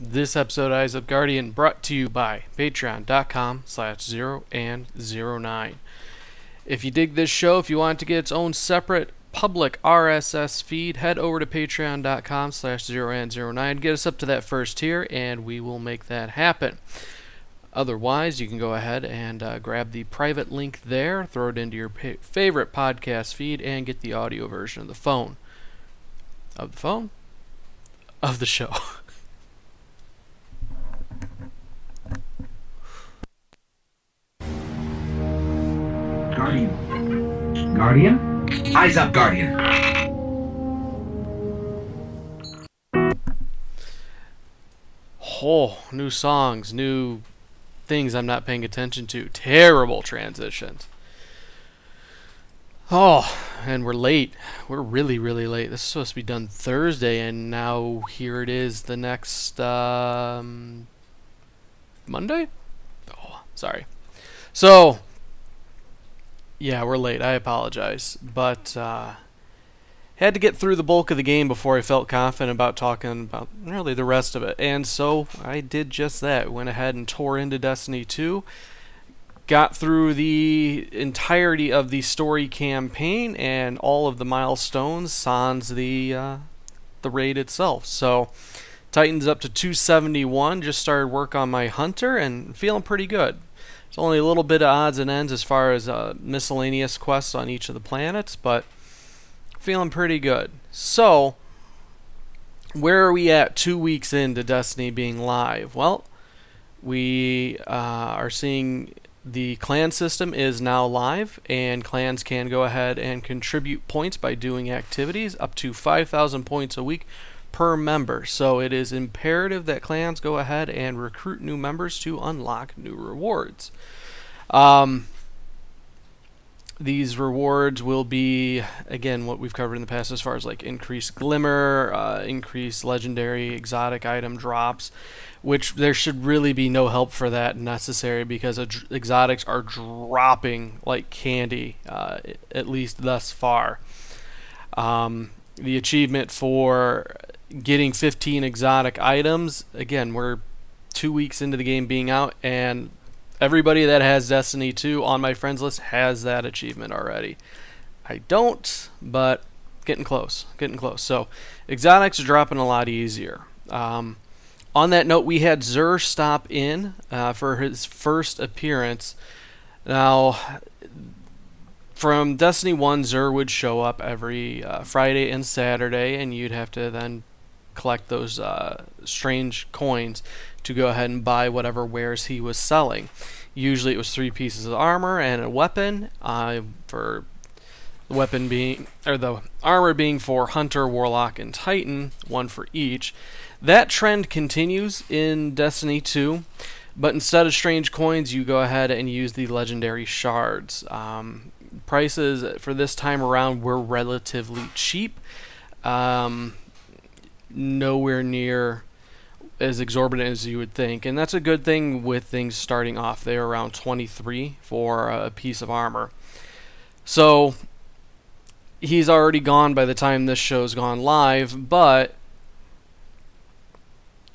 This episode of Eyes Up Guardian brought to you by patreon.com/0and09. If you dig this show, if you want it to get its own separate public RSS feed, head over to patreon.com/0and09. Get us up to that first tier, and we will make that happen. Otherwise, you can go ahead and grab the private link there, throw it into your favorite podcast feed, and get the audio version of the phone. Of the phone? Of the show. Guardian? Eyes up, Guardian. Oh, new songs, new things I'm not paying attention to. Terrible transitions. Oh, and we're late. We're really, really late. This is supposed to be done Thursday, and now here it is the next Monday? Oh, sorry. So, yeah, we're late. I apologize. But had to get through the bulk of the game before I felt confident about talking about really the rest of it. And so I did just that. Went ahead and tore into Destiny 2. Got through the entirety of the story campaign and all of the milestones sans the raid itself. So Titan's up to 271. Just started work on my Hunter and feeling pretty good. There's only a little bit of odds and ends as far as miscellaneous quests on each of the planets, but feeling pretty good. So, where are we at 2 weeks into Destiny being live? Well, we are seeing the clan system is now live, and clans can go ahead and contribute points by doing activities up to 5,000 points a week per member. So it is imperative that clans go ahead and recruit new members to unlock new rewards. These rewards will be, again, what we've covered in the past as far as like increased glimmer, increased legendary exotic item drops, which there should really be no help for that necessary because exotics are dropping like candy, at least thus far. The achievement for getting 15 exotic items, again, we're 2 weeks into the game being out, and everybody that has Destiny 2 on my friends list has that achievement already. I don't, but getting close. So exotics are dropping a lot easier. On that note, we had Xur stop in for his first appearance. Now, from Destiny 1, Xur would show up every Friday and Saturday, and you'd have to then collect those strange coins to go ahead and buy whatever wares he was selling. Usually it was 3 pieces of armor and a weapon, for the weapon being, or the armor being for Hunter, Warlock, and Titan, 1 for each. That trend continues in Destiny 2, but instead of strange coins, you go ahead and use the legendary shards. Prices for this time around were relatively cheap. Nowhere near as exorbitant as you would think, and that's a good thing with things starting off. They're around 23 for a piece of armor. So he's already gone by the time this show's gone live, but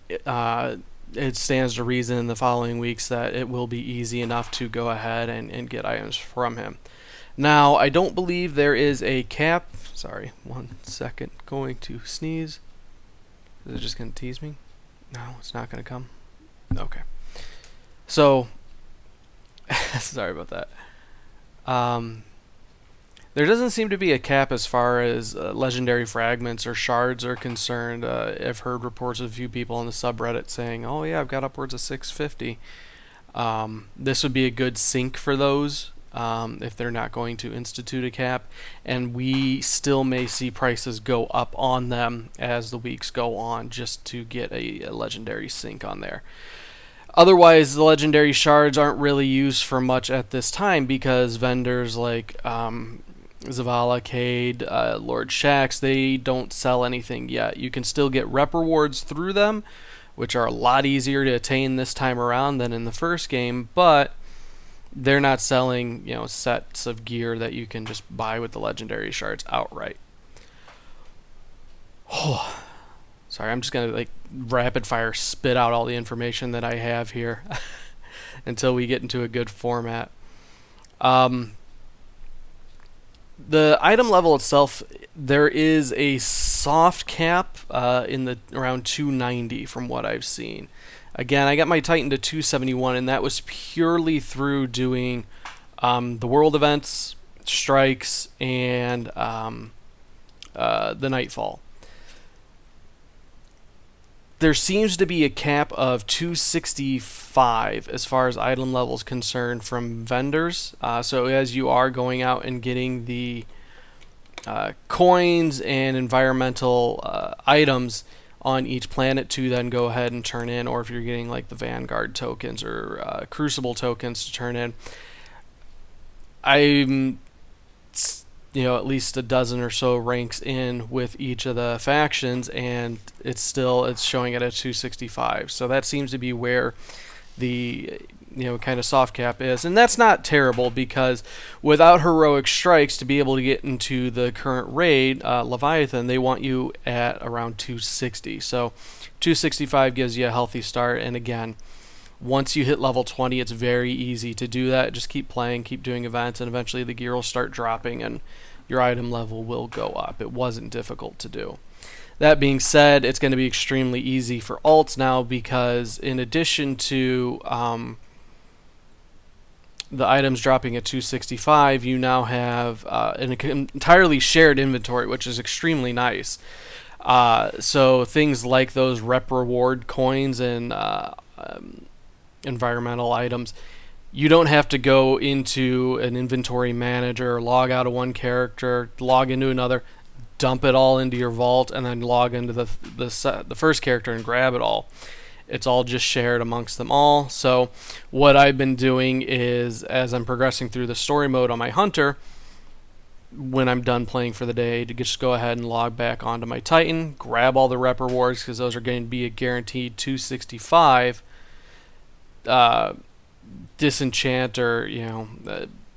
it stands to reason in the following weeks that it will be easy enough to go ahead and get items from him. Now, I don't believe there is a cap. Sorry, 1 second. Going to sneeze. Is it just going to tease me? No, it's not going to come. Okay. So, sorry about that. There doesn't seem to be a cap as far as legendary fragments or shards are concerned. I've heard reports of a few people on the subreddit saying, oh yeah, I've got upwards of 650. This would be a good sink for those. If they're not going to institute a cap, and we still may see prices go up on them as the weeks go on just to get a legendary sync on there. Otherwise, the legendary shards aren't really used for much at this time because vendors like Zavala, Cade, Lord Shax, they don't sell anything yet. You can still get rep rewards through them, which are a lot easier to attain this time around than in the first game, but they're not selling, sets of gear that you can just buy with the legendary shards outright. Sorry, I'm just going to like rapid fire spit out all the information that I have here until we get into a good format. The item level itself, there is a soft cap in the around 290 from what I've seen. Again, I got my Titan to 271, and that was purely through doing the world events, strikes, and the Nightfall. There seems to be a cap of 265 as far as item level is concerned from vendors. So as you are going out and getting the coins and environmental items on each planet to then go ahead and turn in, or if you're getting like the Vanguard tokens or Crucible tokens to turn in, I'm at least a dozen or so ranks in with each of the factions, and it's showing at a 265. So that seems to be where the kind of soft cap is, and that's not terrible, because without heroic strikes to be able to get into the current raid, Leviathan, they want you at around 260. So 265 gives you a healthy start, and again, once you hit level 20, it's very easy to do that. Just keep playing, keep doing events, and eventually the gear will start dropping and your item level will go up. It wasn't difficult to do. That being said, it's going to be extremely easy for alts now, because in addition to the items dropping at 265, you now have an entirely shared inventory, which is extremely nice. So things like those rep reward coins and environmental items, you don't have to go into an inventory manager, log out of one character, log into another, dump it all into your vault, and then log into the first character and grab it all. It's all just shared amongst them all. So what I've been doing is, as I'm progressing through the story mode on my hunter, when I'm done playing for the day, to just go ahead and log back onto my Titan, grab all the rep rewards, because those are going to be a guaranteed 265, disenchant or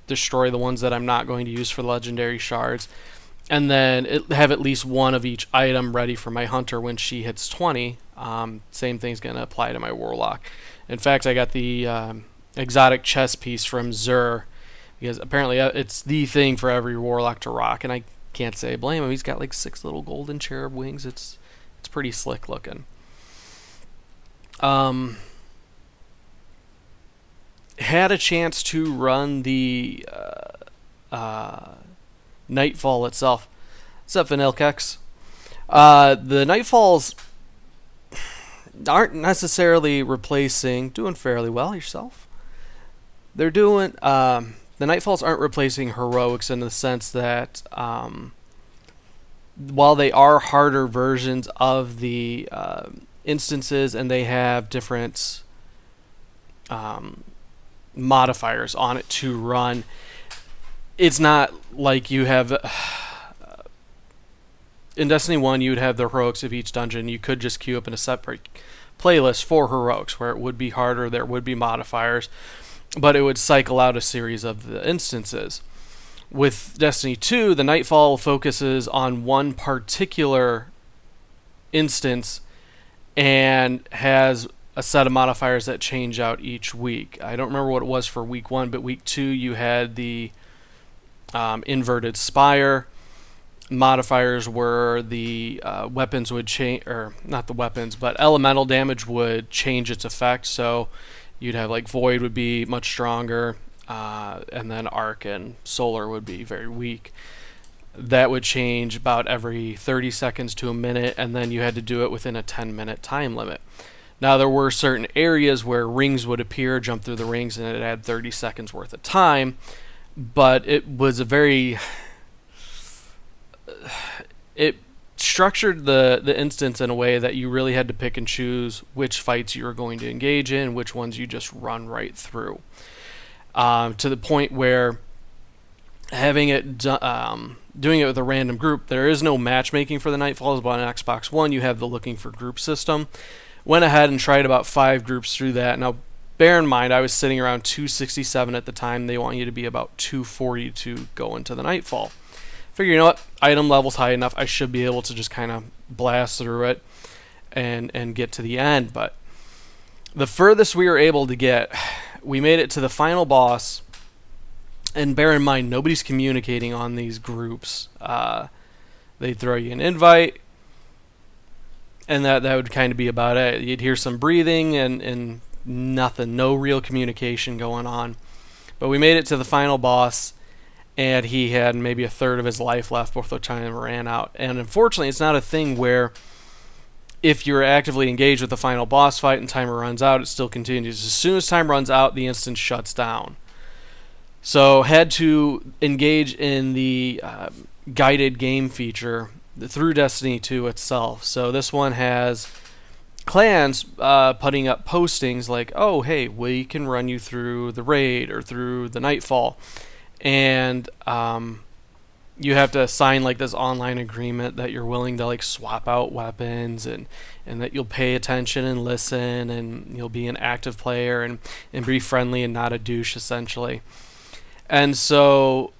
destroy the ones that I'm not going to use for legendary shards, and then have at least one of each item ready for my hunter when she hits 20. Same thing's going to apply to my warlock. In fact, I got the exotic chest piece from Zur, because apparently it's the thing for every warlock to rock, and I can't say I blame him. He's got like 6 little golden cherub wings. It's pretty slick looking. Had a chance to run the Nightfall itself. What's up, Vanilkex? The Nightfalls aren't necessarily replacing... Doing fairly well yourself. They're doing... the Nightfalls aren't replacing heroics in the sense that while they are harder versions of the instances, and they have different modifiers on it to run, it's not like you have in Destiny 1 you would have the heroics of each dungeon. You could just queue up in a separate playlist for heroics, where it would be harder, there would be modifiers, but it would cycle out a series of the instances. With Destiny 2, the Nightfall focuses on one particular instance and has a set of modifiers that change out each week. I don't remember what it was for week 1, but week 2 you had the inverted spire. Modifiers were the weapons would change, or not the weapons, but elemental damage would change its effect. So you'd have like Void would be much stronger, and then Arc and Solar would be very weak. That would change about every 30 seconds to a minute, and then you had to do it within a 10-minute time limit. Now, there were certain areas where rings would appear, jump through the rings, and it had 30 seconds worth of time, but it was a very... It structured the instance in a way that you really had to pick and choose which fights you were going to engage in, which ones you just run right through. To the point where having it doing it with a random group, there is no matchmaking for the Nightfalls, but on Xbox One you have the looking for group system. Went ahead and tried about 5 groups through that. Now, bear in mind, I was sitting around 267 at the time. They want you to be about 240 to go into the Nightfall. Figure, you know what, item level's high enough, I should be able to just kind of blast through it. and get to the end. But the furthest we were able to get, we made it to the final boss. And bear in mind, nobody's communicating on these groups. They throw you an invite, and that would kind of be about it. You'd hear some breathing and nothing, no real communication going on. But we made it to the final boss, and he had maybe a third of his life left before time ran out. And unfortunately, it's not a thing where if you're actively engaged with the final boss fight and timer runs out, it still continues. As soon as time runs out, the instance shuts down. So had to engage in the guided game feature through Destiny 2 itself. So this one has clans putting up postings like, oh, hey, we can run you through the raid or through the Nightfall. And you have to sign like this online agreement that you're willing to like swap out weapons and that you'll pay attention and listen and you'll be an active player and be friendly and not a douche, essentially. And so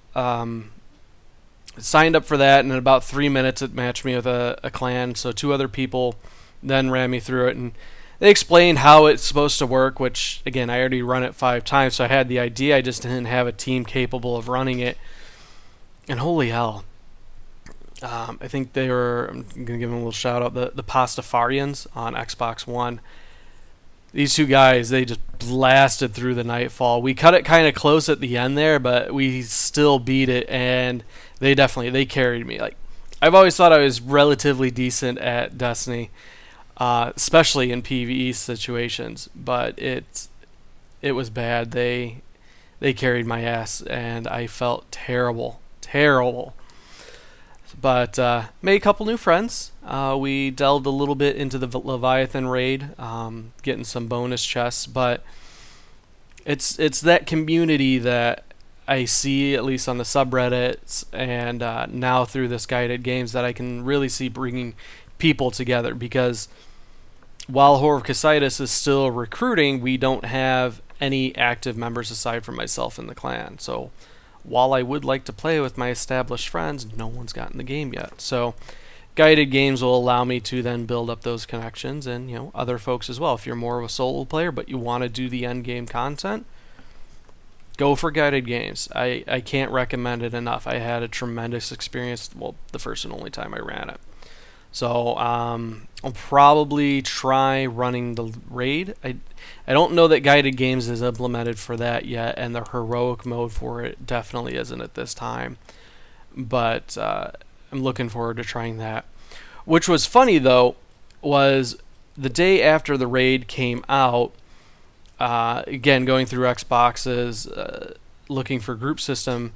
signed up for that, and in about 3 minutes it matched me with a clan. So 2 other people then ran me through it, and they explained how it's supposed to work, which, again, I already run it 5 times, so I had the idea. I just didn't have a team capable of running it. And holy hell. I think they were, I'm going to give them a little shout out, the Pastafarians on Xbox One. These 2 guys, they just blasted through the Nightfall. We cut it kind of close at the end there, but we still beat it, and they carried me. Like, I've always thought I was relatively decent at Destiny, especially in PvE situations, but it was bad. They carried my ass, and I felt terrible. But made a couple new friends. We delved a little bit into the Leviathan raid, getting some bonus chests. But it's that community that I see, at least on the subreddits, and now through this guided games, that I can really see bringing people together. Because while Horror of Casitas is still recruiting, we don't have any active members aside from myself in the clan. So while I would like to play with my established friends, no one's gotten the game yet. So guided games will allow me to then build up those connections, and other folks as well. If you're more of a solo player but you want to do the end game content, go for guided games. I can't recommend it enough. I had a tremendous experience, well, the first and only time I ran it. So I'll probably try running the raid. I don't know that guided games is implemented for that yet, and the heroic mode for it definitely isn't at this time. But I'm looking forward to trying that. Which was funny, though, was the day after the raid came out, again, going through Xboxes, looking for group system,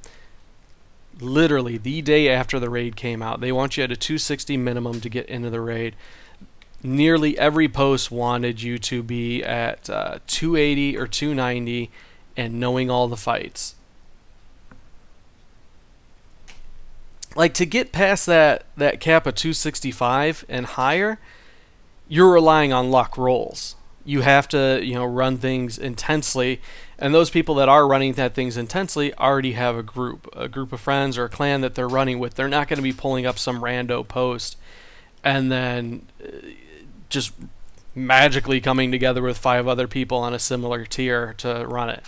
literally the day after the raid came out. They want you at a 260 minimum to get into the raid. Nearly every post wanted you to be at 280 or 290 and knowing all the fights. Like, to get past that cap of 265 and higher, you're relying on luck rolls. You have to, run things intensely, and those people that are running that things intensely already have a group of friends or a clan that they're running with. They're not going to be pulling up some rando post and then just magically coming together with 5 other people on a similar tier to run it.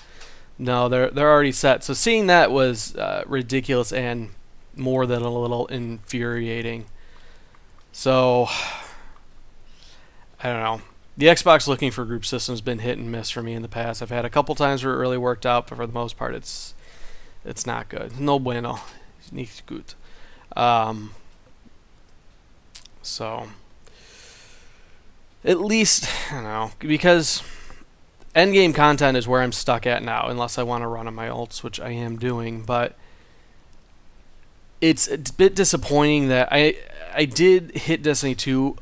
No, they're already set. So seeing that was ridiculous and more than a little infuriating. So I don't know. The Xbox looking for group systems has been hit and miss for me in the past. I've had a couple times where it really worked out, but for the most part, it's not good. No bueno. It's nicht gut. So at least, I don't know, because endgame content is where I'm stuck at now, unless I want to run on my ults, which I am doing. But it's a bit disappointing that I did hit Destiny 2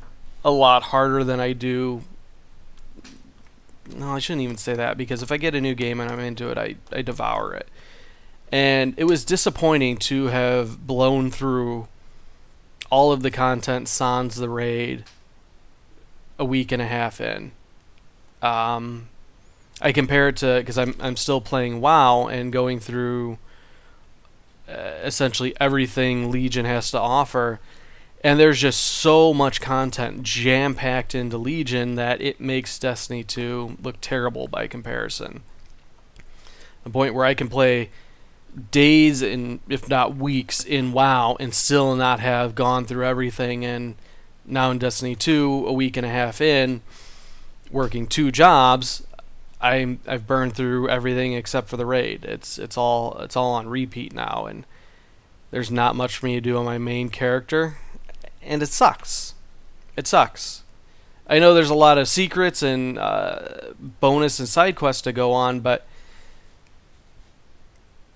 a lot harder than I do. No, I shouldn't even say that, because if I get a new game and I'm into it, I devour it. And it was disappointing to have blown through all of the content sans the raid a week and a half in. I compare it to, because I'm still playing WoW and going through essentially everything Legion has to offer, And there's just so much content jam-packed into Legion that it makes Destiny 2 look terrible by comparison. The point where I can play days and if not weeks in WoW and still not have gone through everything, and now in Destiny 2, a week and a half in, working 2 jobs, I've burned through everything except for the raid. It's all on repeat now, and there's not much for me to do on my main character, and it sucks. It sucks. I know there's a lot of secrets and bonus and side quests to go on, but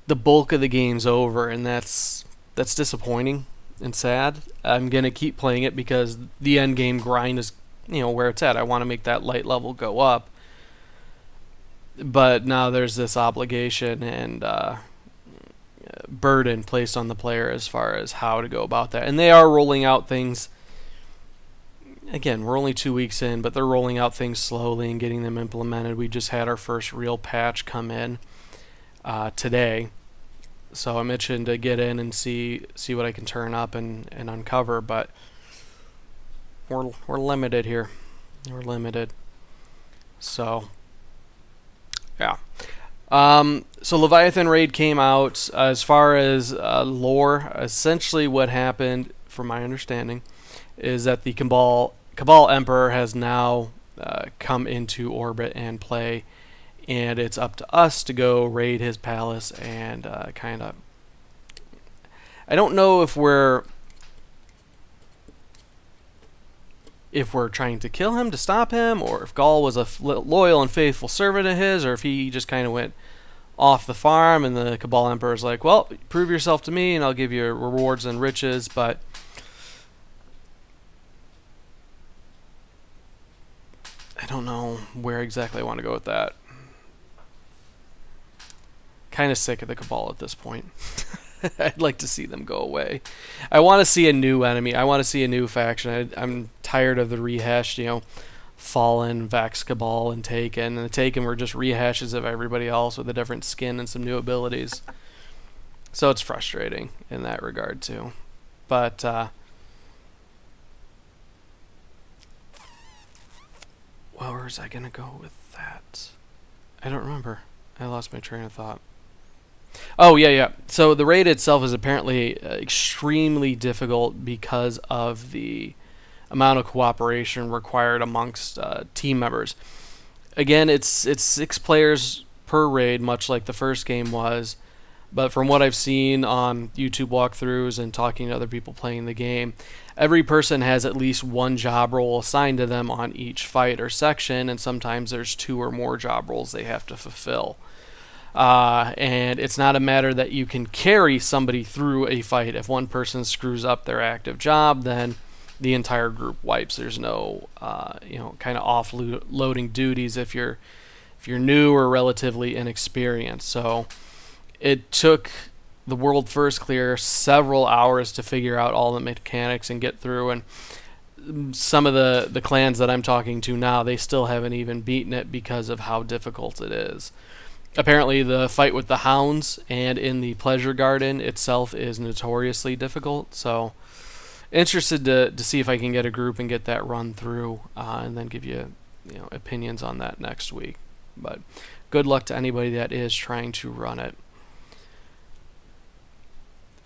the bulk of the game's over, and that's disappointing and sad. I'm gonna keep playing it because the end game grind is, where it's at. I want to make that light level go up, but now there's this obligation and burden placed on the player as far as how to go about that. And they are rolling out things. Again, we're only 2 weeks in, but they're rolling out things slowly and getting them implemented. We just had our first real patch come in today, so I'm itching to get in and see what I can turn up and uncover. But we're limited here. We're limited. So yeah. So Leviathan Raid came out. As far as lore, essentially what happened, from my understanding, is that the Cabal Emperor has now come into orbit and play, and it's up to us to go raid his palace and kind of... I don't know if we're trying to kill him to stop him, or if Gaul was a loyal and faithful servant of his, or if he just kind of went off the farm and the Cabal Emperor's like, well, prove yourself to me and I'll give you rewards and riches. But I don't know where exactly I want to go with that. Kind of sick of the Cabal at this point. I'd like to see them go away. I want to see a new enemy. I want to see a new faction. I'm tired of the rehashed, Fallen, Vax Cabal, and Taken. And the Taken were just rehashes of everybody else with a different skin and some new abilities. So it's frustrating in that regard too. But well, where was I gonna go with that? I don't remember. I lost my train of thought. Oh, yeah. So the raid itself is apparently extremely difficult because of the amount of cooperation required amongst team members. Again, it's 6 players per raid, much like the first game was. But from what I've seen on YouTube walkthroughs and talking to other people playing the game, every person has at least 1 job role assigned to them on each fight or section, and sometimes there's 2 or more job roles they have to fulfill. And it's not a matter that you can carry somebody through a fight. If one person screws up their active job, then the entire group wipes. There's no, kind of offloading duties if you're new or relatively inexperienced. So it took the World First Clear several hours to figure out all the mechanics and get through. And some of the clans that I'm talking to now, they still haven't even beaten it because of how difficult it is. Apparently the fight with the hounds and in the pleasure garden itself is notoriously difficult, so interested to see if I can get a group and get that run through, and then give you, opinions on that next week. But good luck to anybody that is trying to run it.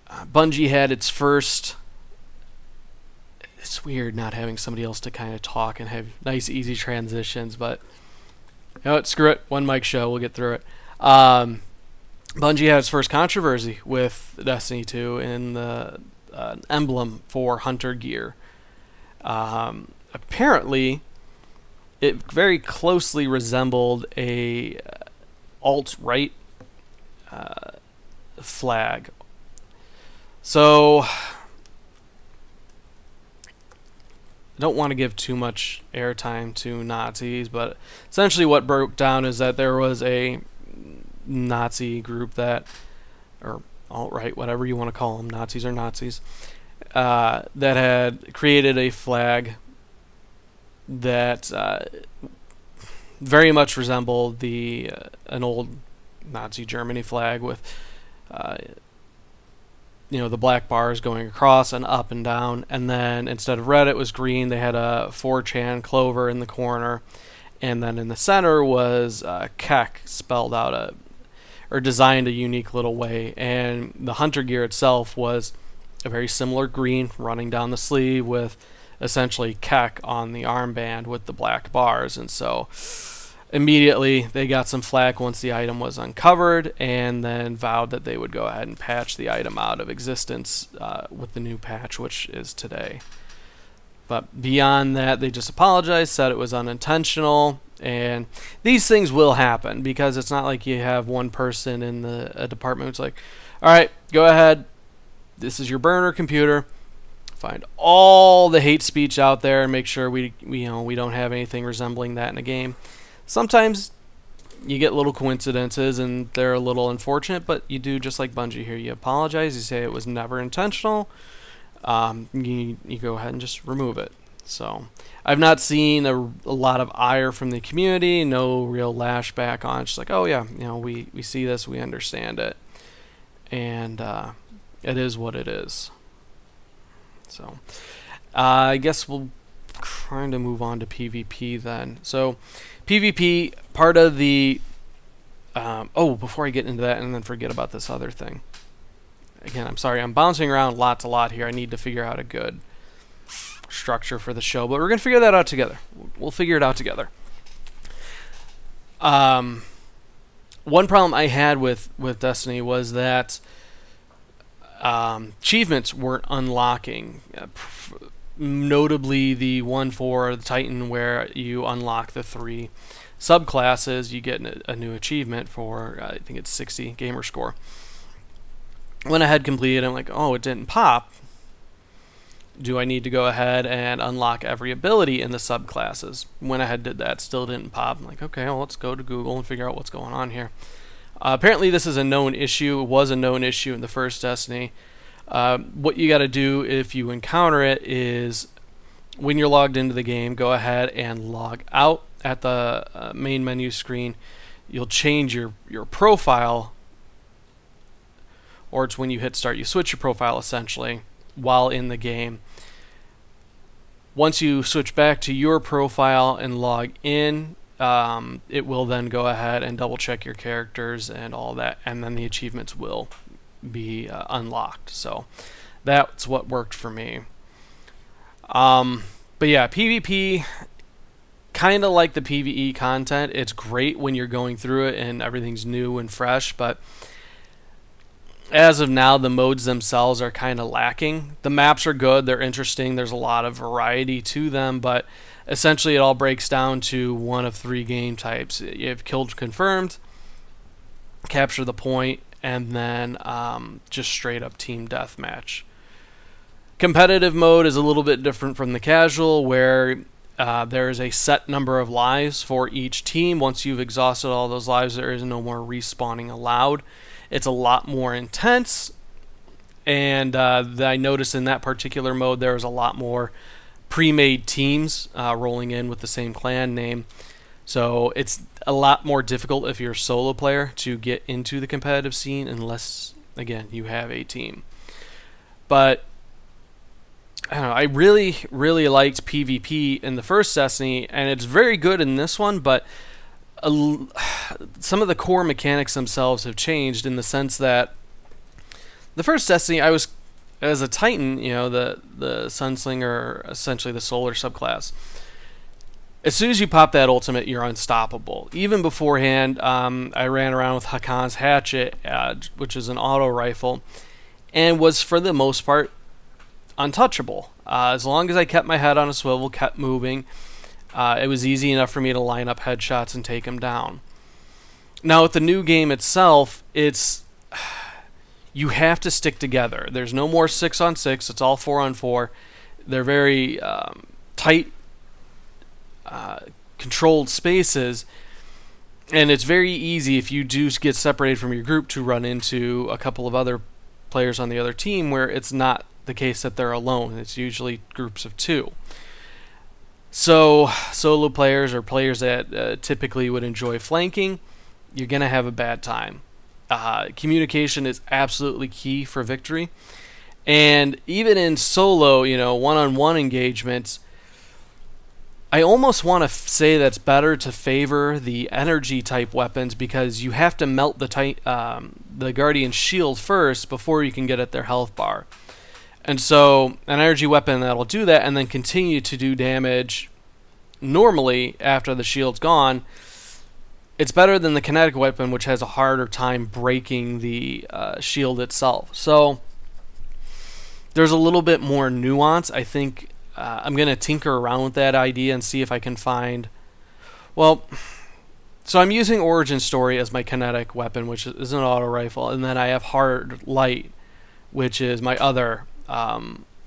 Bungie had its first... It's weird not having somebody else to kind of talk and have nice easy transitions, but screw it, one mic show, we'll get through it. Bungie had its first controversy with Destiny 2 in the emblem for Hunter gear. Apparently, it very closely resembled a alt-right flag. So, I don't want to give too much airtime to Nazis, but essentially what broke down is that there was a Nazi group that, or alt-right, whatever you want to call them, Nazis are Nazis, that had created a flag that very much resembled an old Nazi Germany flag with the black bars going across and up and down, and then instead of red it was green. They had a 4chan clover in the corner, and then in the center was Keck spelled out or designed a unique little way. And the hunter gear itself was a very similar green running down the sleeve with essentially Keck on the armband with the black bars. And so immediately they got some flack once the item was uncovered, and then vowed that they would go ahead and patch the item out of existence with the new patch, which is today. But beyond that, they just apologized, said it was unintentional, and these things will happen because it's not like you have one person in a department who's like, all right, go ahead, this is your burner computer, find all the hate speech out there and make sure we don't have anything resembling that in a game. Sometimes you get little coincidences and they're a little unfortunate, but you do just like Bungie here. You apologize, you say it was never intentional, you go ahead and just remove it. So I've not seen a lot of ire from the community, no real lashback on it. It's like, oh yeah, we see this, we understand it, and it is what it is. So I guess we'll trying to move on to PvP then. So PvP, part of the before I get into that and then forget about this other thing. Again, I'm sorry, I'm bouncing around a lot here. I need to figure out a good structure for the show, but we're going to figure that out together. We'll figure it out together. One problem I had with Destiny was that achievements weren't unlocking. Notably the one for the Titan, where you unlock the 3 subclasses, you get a new achievement for, I think it's 60 gamer score. When I had completed, I'm like, oh, it didn't pop. Do I need to go ahead and unlock every ability in the subclasses? When I had did that, still didn't pop. I'm like, okay, well, let's go to Google and figure out what's going on here. Apparently this is a known issue. It was a known issue in the first Destiny. What you got to do if you encounter it is, when you're logged into the game, go ahead and log out at the main menu screen. You'll change your profile, or it's when you hit start, you switch your profile essentially while in the game. Once you switch back to your profile and log in, it will then go ahead and double check your characters and all that, and then the achievements will be unlocked. So that's what worked for me. But yeah, PvP, kind of like the PvE content. It's great when you're going through it and everything's new and fresh, but as of now, the modes themselves are kind of lacking. The maps are good, they're interesting, there's a lot of variety to them, but essentially it all breaks down to one of 3 game types. You have killed confirmed, capture the point, and then just straight up team deathmatch. Competitive mode is a little bit different from the casual, where there is a set number of lives for each team. Once you've exhausted all those lives, there is no more respawning allowed. It's a lot more intense, and I noticed in that particular mode there was a lot more pre-made teams rolling in with the same clan name. So it's a lot more difficult if you're a solo player to get into the competitive scene unless, again, you have a team. But I don't know, I really, really liked PvP in the first Destiny, and it's very good in this one, but some of the core mechanics themselves have changed, in the sense that the first Destiny, I was, as a Titan, the Sunslinger, essentially the solar subclass. As soon as you pop that ultimate, you're unstoppable. Even beforehand, I ran around with Hakan's Hatchet, which is an auto rifle, and was for the most part untouchable. As long as I kept my head on a swivel, kept moving, it was easy enough for me to line up headshots and take him down. Now with the new game itself, you have to stick together. There's no more 6-on-6, it's all 4-on-4. They're very tight, controlled spaces, and it's very easy, if you do get separated from your group, to run into a couple of other players on the other team, where it's not the case that they're alone. It's usually groups of 2. So solo players, or players that typically would enjoy flanking, you're going to have a bad time. Communication is absolutely key for victory. And even in solo, one-on-one engagements, I almost want to say that's better to favor the energy type weapons, because you have to melt the Guardian's shield first before you can get at their health bar. And so an energy weapon that'll do that and then continue to do damage normally after the shield's gone, it's better than the kinetic weapon, which has a harder time breaking the shield itself. So there's a little bit more nuance. I think I'm going to tinker around with that idea and see if I can find... Well, so I'm using Origin Story as my kinetic weapon, which is an auto rifle, and then I have Hard Light, which is my other,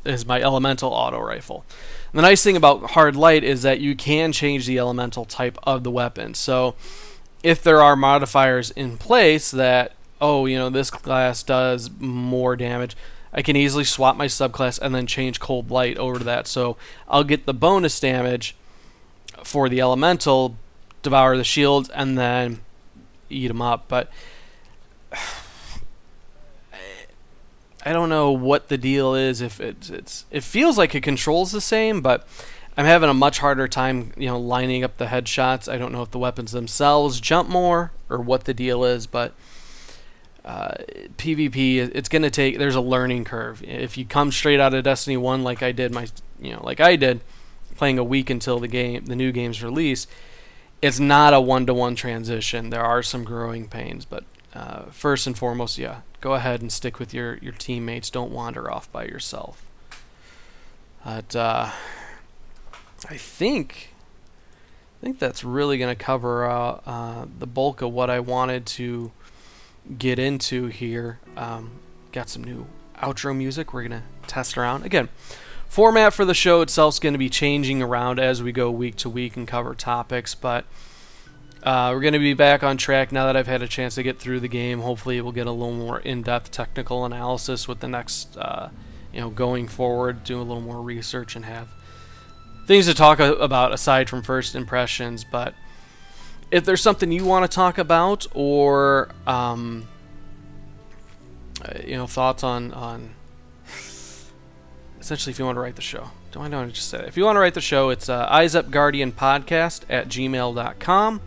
is my elemental auto rifle. And the nice thing about Hard Light is that you can change the elemental type of the weapon. So if there are modifiers in place that, this class does more damage, I can easily swap my subclass and then change Cold Light over to that. So I'll get the bonus damage for the elemental, devour the shields, and then eat them up. But I don't know what the deal is. If it feels like it controls the same, but I'm having a much harder time, lining up the headshots. I don't know if the weapons themselves jump more or what the deal is, but PvP, it's going to take, there's a learning curve. If you come straight out of Destiny 1 like I did, playing a week until the new game's release, it's not a one-to-one transition. There are some growing pains, but first and foremost, go ahead and stick with your teammates. Don't wander off by yourself. But I think that's really going to cover the bulk of what I wanted to get into here. Got some new outro music we're going to test around. Again, format for the show itself is going to be changing around as we go week to week and cover topics, but we're going to be back on track now that I've had a chance to get through the game. Hopefully we'll get a little more in-depth technical analysis with the next, going forward, do a little more research and have things to talk about aside from first impressions. But if there's something you want to talk about, or thoughts on essentially, if you want to write the show, don't I just say that? If you want to write the show, it's eyesupguardianpodcast@gmail.com.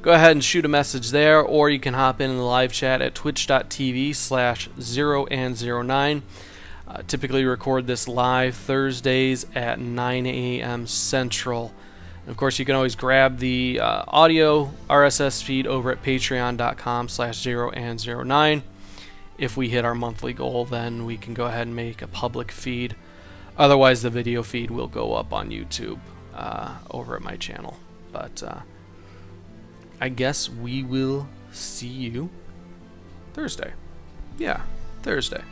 Go ahead and shoot a message there, or you can hop in the live chat at twitch.tv/0and09. Typically record this live Thursdays at 9 a.m. Central. And of course, you can always grab the audio RSS feed over at patreon.com/0and09. If we hit our monthly goal, then we can go ahead and make a public feed. Otherwise, the video feed will go up on YouTube over at my channel. But I guess we will see you Thursday. Yeah, Thursday.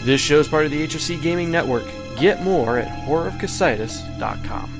This show is part of the HFC Gaming Network. Get more at horrorofcasitis.com.